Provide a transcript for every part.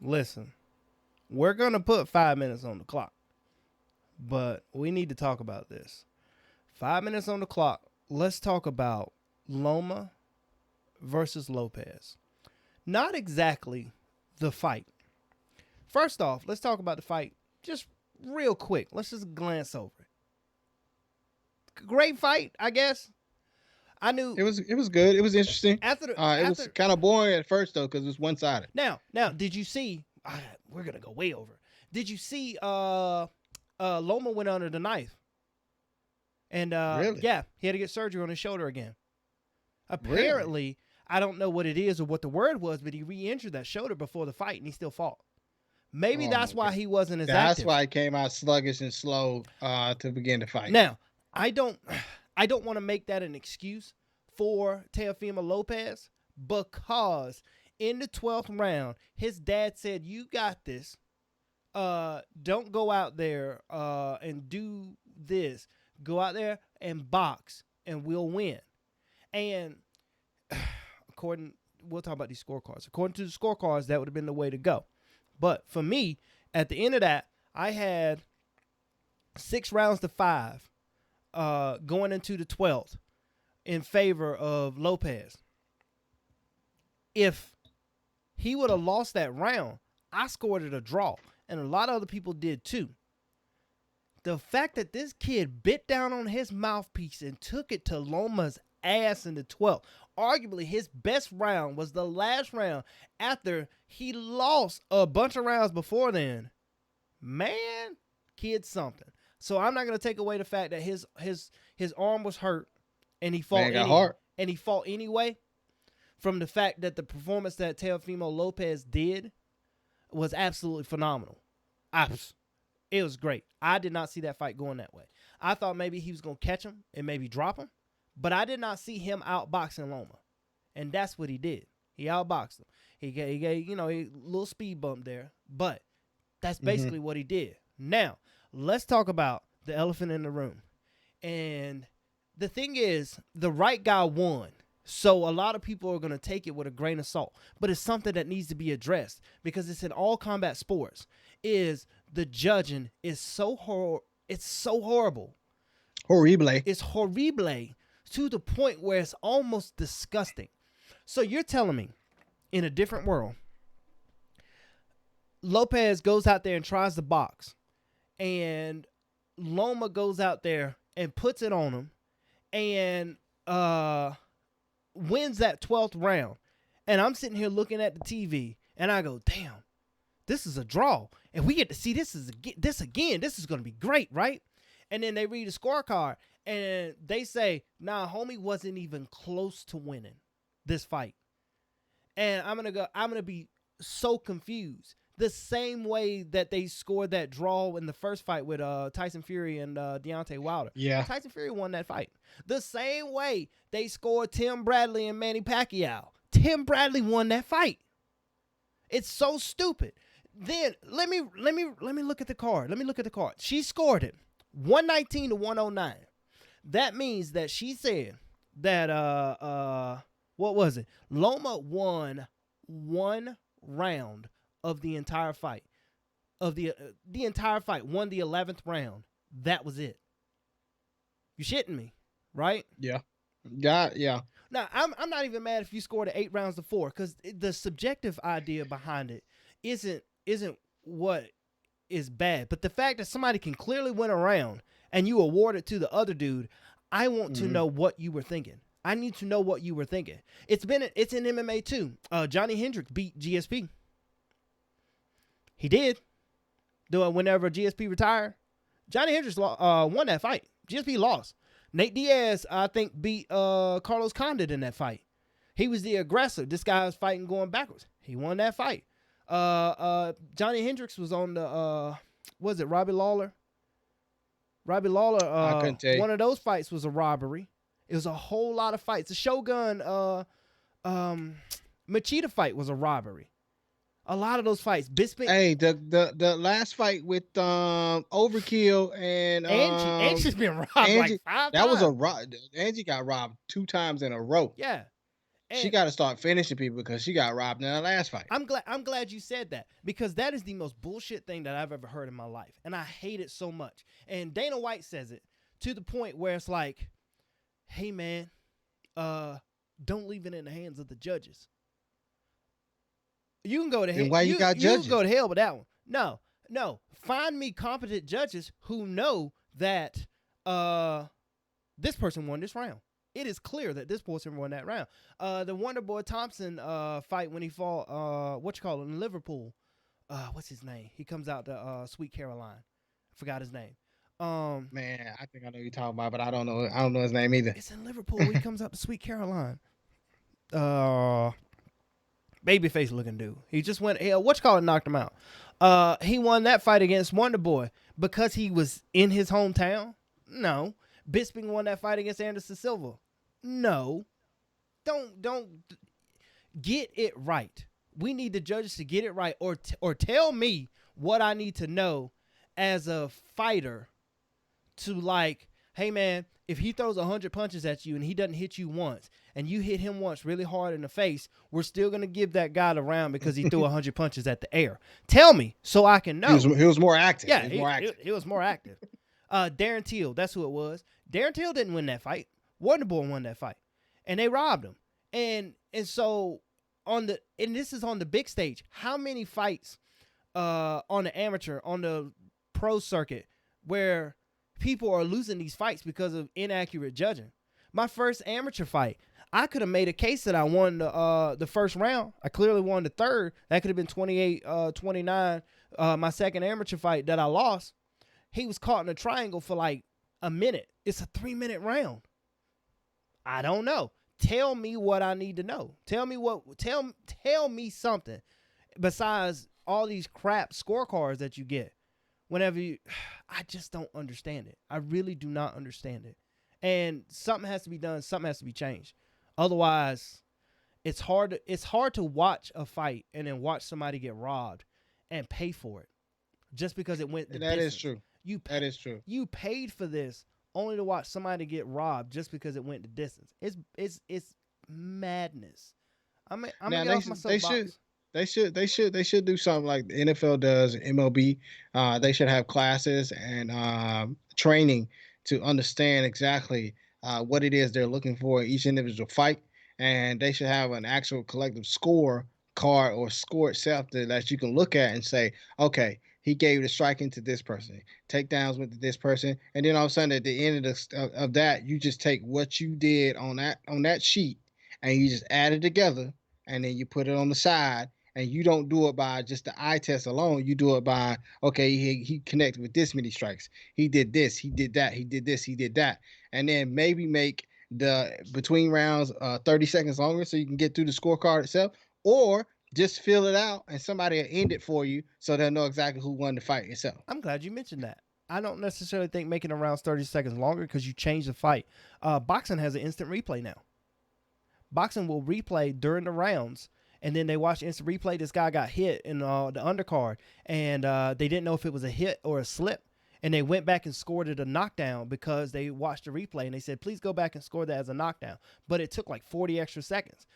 Listen, we're going to put 5 minutes on the clock, but we need to talk about this. 5 minutes on the clock. Let's talk about Loma versus Lopez. Not exactly the fight. First off, let's talk about the fight just real quick. Let's just glance over it. Great fight, I guess. I knew It was good. It was interesting. after the It was after kind of boring at first though because it was one sided. now did you see we're going to go way over. Did you see Loma went under the knife? And Really, yeah, he had to get surgery on his shoulder again. really. Apparently, I don't know what it is or what the word was, but he re-injured that shoulder before the fight and he still fought. Maybe Oh my that's why god. he wasn't as That's active. why it came out sluggish and slow to begin the fight. Now, I don't I don't want to make that an excuse for Teofimo Lopez because in the 12th round, his dad said, "You got this. Don't go out there and do this. Go out there and box and we'll win." And according we'll talk about these scorecards. According to the scorecards, that would have been the way to go. But for me, at the end of that, I had 6 rounds to 5 going into the 12th in favor of Lopez. If he would have lost that round, I scored it a draw. And a lot of other people did too. The fact that this kid bit down on his mouthpiece and took it to Loma's ass in the 12th, arguably his best round was the last round after he lost a bunch of rounds before then. Man, kid something. So I'm not gonna take away the fact that his arm was hurt and he fought Man got hard. anyway from the fact that the performance that Teofimo Lopez did was absolutely phenomenal. It was great. I did not see that fight going that way. I thought maybe he was going to catch him and maybe drop him, but I did not see him outboxing Loma. And that's what he did. He outboxed him. He gave a little speed bump there, but that's Hmm. basically what he did. Now, let's talk about the elephant in the room. And the thing is, the right guy won. So a lot of people are going to take it with a grain of salt, but it's something that needs to be addressed because it's in all combat sports. Is the judging is it's so horrible. Horrible. It's horrible to the point where it's almost disgusting. So you're telling me in a different world, Lopez goes out there and tries to box, and Loma goes out there and puts it on him, and wins that 12th round. And I'm sitting here looking at the TV, and I go, "Damn, this is a draw, and we get to see this again. This is going to be great, right?" And then they read the scorecard, and they say, "Nah, homie wasn't even close to winning this fight." And I'm gonna be so confused. The same way that they scored that draw in the first fight with Tyson Fury and Deontay Wilder. Yeah. Tyson Fury won that fight. The same way they scored Tim Bradley and Manny Pacquiao. Tim Bradley won that fight. It's so stupid. Then let me look at the card. Let me look at the card. She scored it 119 to 109. That means that she said that what was it? Loma won one round of the entire fight. Of the entire fight, won the 11th round. That was it. You shitting me, right? Yeah. Yeah. Now, I'm not even mad if you scored 8 rounds to 4 because the subjective idea behind it isn't what is bad. But the fact that somebody can clearly win a round and you award it to the other dude, I want to know what you were thinking. I need to know what you were thinking. It's in MMA too. Johnny Hendricks beat GSP. He did. Whenever GSP retired, Johnny Hendricks won that fight. GSP lost. Nate Diaz, I think, beat Carlos Condit in that fight. He was the aggressor. This guy was fighting going backwards. He won that fight. Johnny Hendricks was on the was it Robbie Lawler? Robbie Lawler, I couldn't tell you. one of those fights was a robbery. It was a whole lot of fights. The Shogun Machida fight was a robbery. A lot of those fights. Bisping, Hey, the last fight with Overkill and Angie's been robbed Angie, like 5 that was a times. rob. Angie got robbed 2 times in a row. Yeah. She And got to start finishing people because she got robbed in the last fight. I'm glad you said that, because that is the most bullshit thing that I've ever heard in my life, and I hate it so much. And Dana White says it to the point where it's like, "Hey man, don't leave it in the hands of the judges. You can go to hell. Then why you got You can judges? go to hell with that one. No. Find me competent judges who know that this person won this round. It is clear that this person won that round. The Wonder Boy Thompson fight when he fought in Liverpool. What's his name? He comes out to Sweet Caroline. I forgot his name. Man, I think I know who you're talking about, but I don't know. I don't know his name either. It's in Liverpool. He comes out to Sweet Caroline. Babyface looking dude. He just went. Knocked him out. He won that fight against Wonder Boy because he was in his hometown. No. Bisping won that fight against Anderson Silva. No. Don't get it right. We need the judges to get it right, or tell me what I need to know as a fighter to, like, hey man, if he throws 100 punches at you and he doesn't hit you once, and you hit him once really hard in the face, we're still gonna give that guy the round because he threw 100 punches at the air. Tell me so I can know. He was more active. Yeah, he was more active. Darren Till, that's who it was. Darren Till didn't win that fight. Wonder Boy won that fight, and they robbed him. And so this is on the big stage. How many fights on the amateur, on the pro circuit, where people are losing these fights because of inaccurate judging? My first amateur fight, I could have made a case that I won the first round. I clearly won the third. That could have been 28-29. My second amateur fight that I lost, he was caught in a triangle for like a minute. It's a 3-minute round. I don't know. Tell me what I need to know. Tell me something besides all these crap scorecards that you get. I just don't understand it. I really do not understand it. And something has to be done. Something has to be changed. Otherwise, it's hard to watch a fight and then watch somebody get robbed and pay for it just because it went the distance. That is true. That is true. You paid for this only to watch somebody get robbed just because it went the distance. It's madness. I'm gonna get off my soapbox. They should do something like the NFL does, MLB. They should have classes and training to understand exactly what it is they're looking for in each individual fight, and they should have an actual collective score card or score itself that you can look at and say, okay, he gave the striking to this person, takedowns went to this person, and then all of a sudden at the end of that, you just take what you did on that sheet and you just add it together, and then you put it on the side. And you don't do it by just the eye test alone. You do it by, okay, he connected with this many strikes. He did this. He did that. He did this. He did that. And then maybe make the between rounds 30 seconds longer so you can get through the scorecard itself. Or just fill it out and somebody will end it for you so they'll know exactly who won the fight itself. I'm glad you mentioned that. I don't necessarily think making the rounds 30 seconds longer because you change the fight. Boxing has an instant replay now. Boxing will replay during the rounds. And then they watched instant replay. This guy got hit in the undercard, and they didn't know if it was a hit or a slip. And they went back and scored it a knockdown because they watched the replay, and they said, please go back and score that as a knockdown. But it took like 40 extra seconds.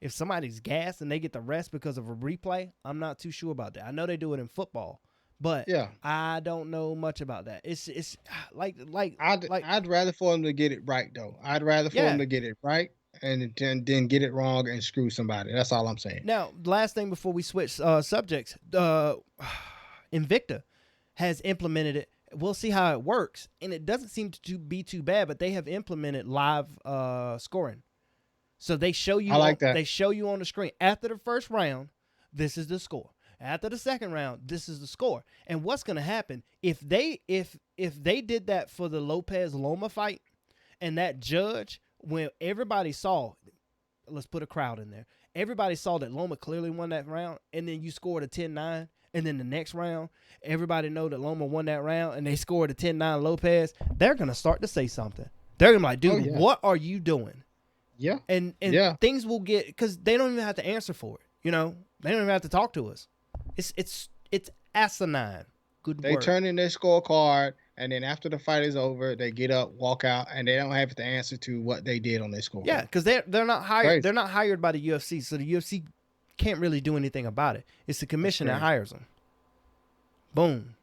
If somebody's gassed and they get the rest because of a replay, I'm not too sure about that. I know they do it in football, but yeah, I don't know much about that. It's like I'd rather for them to get it right, though. I'd rather for them to get it right. And then get it wrong and screw somebody. That's all I'm saying. Now, last thing before we switch subjects, Invicta has implemented it. We'll see how it works, and it doesn't seem to be too bad. But they have implemented live scoring, so they show you. I like that. They show you on the screen after the first round. This is the score. After the second round, this is the score. And what's going to happen if they did that for the Lopez Loma fight, and that judge, when everybody saw, let's put a crowd in there, everybody saw that Loma clearly won that round, and then you scored a 10-9, and then the next round, everybody know that Loma won that round, and they scored a 10-9 Lopez, they're going to start to say something. They're going to be like, dude, what are you doing? Yeah. And things will get, because they don't even have to answer for it. You know, they don't even have to talk to us. It's asinine. Good They word. turn in their scorecard, and then after the fight is over, they get up, walk out, and they don't have to answer to what they did on their Yeah, scoreboard. because they're not hired. Crazy. They're not hired by the UFC, so the UFC can't really do anything about it. It's the That's commission that crazy. hires them. Boom.